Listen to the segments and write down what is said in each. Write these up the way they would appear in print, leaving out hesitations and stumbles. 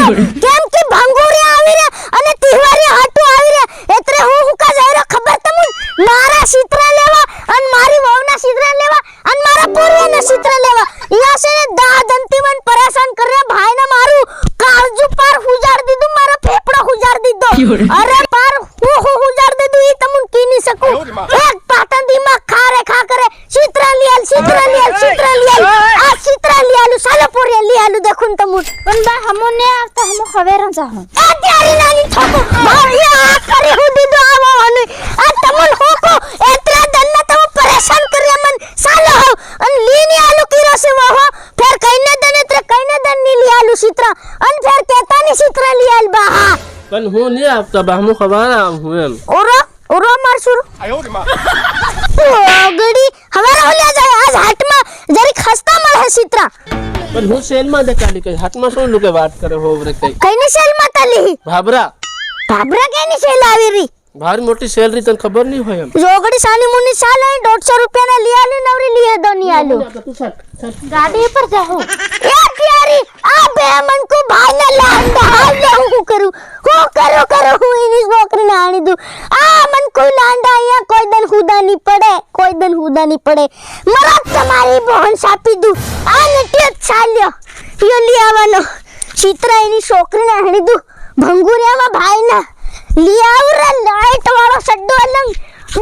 કેમ કે ભંગુરી આવી રે અને તિવારી હાટુ આવી રે એટલે હું કા જાય ખબર તમુન મારા ચિત્ર લેવા અને મારી વહુના ચિત્ર લેવા અને મારા પૂર્વના ચિત્ર લેવા યા સે દાદંતી મન પરેશાન કરે ભાઈને મારું કાળજુ પર હુજાડ દીધું મારા ફેફડો હુજાડ દીધો અરે પર હું હુજાડ દીધું ઈ તમુન કી ની શકું એક પાટંદી માં ખારે ખા કરે ચિત્ર લિયાલ આ ચિત્ર લિયાલુ સાલો પોરે લિયાલુ देखुन तमुन पण बा हमो ने आता हमो खबर जाहू ए त्यारी नानी ठोको भारिया करे हु दीदो आवो अनि आ तमुन होको एतरा दन्ना तम परेशान करे मन सालो हो अन लीनी आलू कीरो से वो हो फिर कइने दने त्रे कइने दन नी लियालू चित्र अन फिर केता नी चित्र लियाल बा पण हूं ने आता बा हमो खबर हूं एम ओरो मार शुरू आयो रे मां गड़ी हमारा हो ले जाए आज हाट में जरी खस्ता मळ है चित्र पण हूं सेल में देखाली के हाट में सोन लोके बात करे हो रे कइने सेल में ताली भाबरा केनी सेल आवी री भारी मोटी सैलरी तन खबर नहीं होय हम जोगड़ी सानी मुनी साल है 150 रुपया ना लिया ले नवरी लिए दो नहीं आलू गाड़ी पर जाहू ए प्यारी आ बे मन को भाई ना लांडा हाले हूं करू हूं इनी नौकरी ना आनी दू आ मन कोई लांडा या कोई दिन हुदा नहीं पड़े मरा तुम्हारी बहन सापी दू आ नटियत साल्यो यो लिया वालो चित्र इनी नौकरी ना आनी दू भंगुरिया में भाई ना लियावर लाइट वाला सड्डो अलंग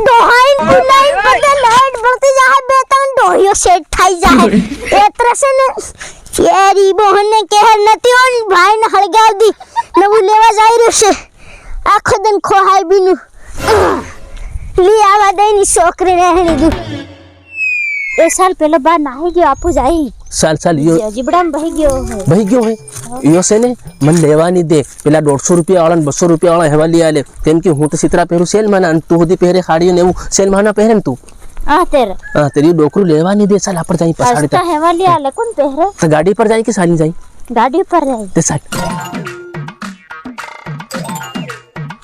दोहाइन बुलाइन पते लाइट बढ़ती जाए बेतन दोहियो सेट थाई जाए एतरा से ने चेरी बहन ने कहर नती ओन भाई ने हड़गाव दी नबु लेवा जाई रे से आखो दिन खोहाई बिनु लियावा देनी छोकरी ने हनी दू ए साल पहले बा नाही गयो आपू जाई साल यो जिबड़ाम बही गयो है यो से ने मन लेवा नहीं दे पेला 150 रुपया वाला 200 रुपया वाला हेवा लिया ले तेम की हूं तो चित्रा पेरू सेल माना तू होदी पहरे खाड़ी ने सेल माना पहरन तू तेरी डोकरू लेवा नहीं दे साल पर जाई पछाड़ी तक हेवा लिया ले कौन पहरे तो गाड़ी पर जाई कि साली जाई गाड़ी पर जाई ते साल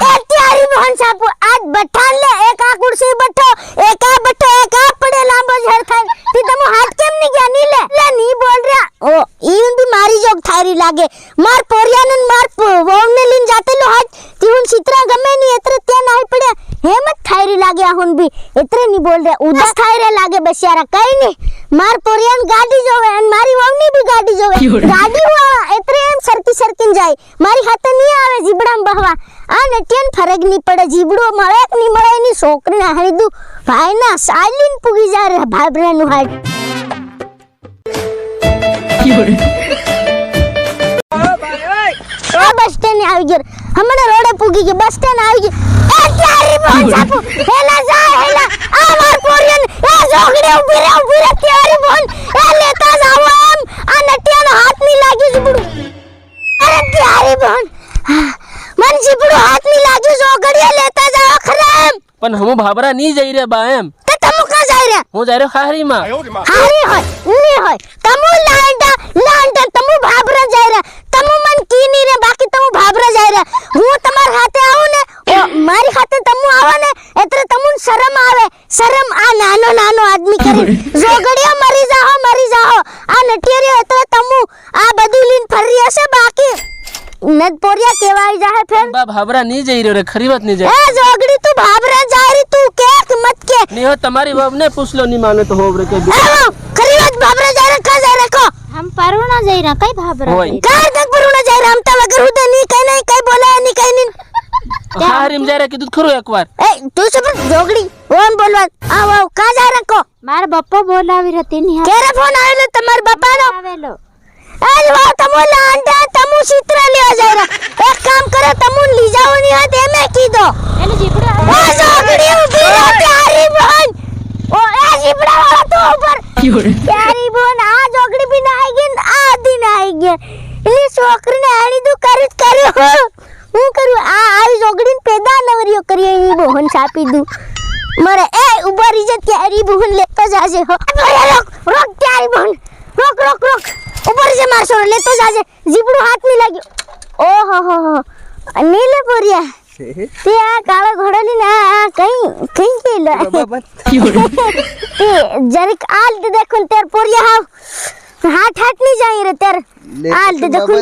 ए त्यारी बहन साहब आज बैठान ले एक आ कुर्सी बैठो एक आ पड़े लांबो झड़ खान ती तमो हाथ केम नहीं गया नी ले नहीं बोल रहा ओ ईन भी मारी जोग थारी लागे मार पोरियानन मार वोने लिन जाते लो हाथ तीहुन चित्रा गमे नहीं एतरे ते नाही पड़े हेमत थारी लागे हुन भी एतरे नहीं बोल रहे उदास थारे लागे बेचारा कई नहीं मार पोरियान गाड़ी जो है मारी वोनी भी गाड़ी जो है गाड़ी हुआ एतरे हम सरकी जाए मारी हाथ नहीं आवे जीबड़ाम बहवा आ नटियन फरक नहीं पड़े जीबड़ो मळे नहीं मळे नहीं छोकरी ना हरी दू भाई ना सालिन पुगी जा रे भाबरे नु हाट बस स्टैंड आ गया हमने रोडे पुगी के बस स्टैंड आ गया ए त्यारी बोल सापू हेला जा हेला आ मार पोरियन ए जोगड़े उभी रे त्यारी बोल ए लेता जाओ हम आ नटियन हाथ नहीं लागी जीबड़ू अरे त्यारी बोल मन जीबड़ू हाथ नहीं लागी जोगड़िया लेता जाओ खराम पण हम भाबरा नहीं जाई रे बाएम ते तमु का जाई रे हूं जाई रे खारी मां हारी होय नी होय तमु लांडा तमु भाबरा जाई रे तमु मन की नी रे बाकी तमु भाबरा जाई रे हूं तमार हाथे आऊ ने ओ मारी हाथे तमु आवे ने एतरे तमुन शरम आवे शरम आ नानो आदमी करे जोगड़िया मरी जाओ आ नटियरी एतरे तमु आ बदुलीन फरी हसे बाकी नद पोरिया केवाई जाए फिर बा भाबरा नहीं जाई रे खरी बात नहीं जाई ए जोगड़ी तू भाबरा जा रही तू के मत के नहीं हो तुम्हारी बाप ने पूछ लो नहीं माने तो होब रे के खरी बात भाबरा जा रे का जा रे को हम परुणा जाई ना कई भाबरा कार तक परुणा जा रे हम त वगर हुदे नहीं कहीं नहीं कहीं बोला नहीं कहीं नहीं हारिम जा रे कि दूध खरो एक बार ए तू सब जोगड़ी ओन बोलवा आओ का जा रे को मार बप्पा बोलावी रे तीन है केरे फोन आवेलो तमार बापा नो आवेलो आज वो तमु लांडा तमु चित्र ले जा रे एक काम करे तमु ली जाओ नहीं हाथ में की दो एले जिबड़ा ओ जोगड़ी उभी रे प्यारी बहन ओ ए जिबड़ा वाला तो ऊपर प्यारी बहन आ जोगड़ी भी ना आएगी आ दिन आएगी इली छोकरी ने आनी दू करू હું કરું આ આવી જોગડીન પેદા નવરીઓ કરી એની બહન છાપી દઉં મરે એ ઉભા રહી જા ત્યારી બહન લેતો જાજે હો રોક ત્યારી બહન રોક ઉભા રહી જા માર છોડ લેતો જાજે જીબડું હાથ ની લાગ્યો ઓહો હો નીલે પોરિયા તે આ કાળો ઘોડોલી ના કઈ કેલો તે જરીક આલ દેખું તેર પોરિયા હાવ હાથ नहीं जाई रे तेर आल दे देखो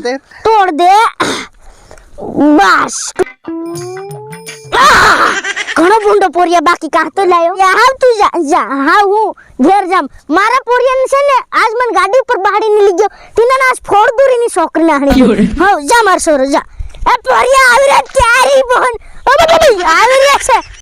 तोड़ दे બસ ઘણો ભૂંડો પોરિયા બાકી કાઢતો લાયો હાવ તું જા હા હું ઘેર જામ મારા પોરિયાને છે ને આજ મને ગાડી પર બહાડી ની લઈ ગયો તીના આજ ફોડ દૂરીની છોકરી નાહણી હા જા માર સોરો જા એ પોરિયા આવી રહ્યા ક્યારી બોન ઓ બાબા આવી રહ્યા છે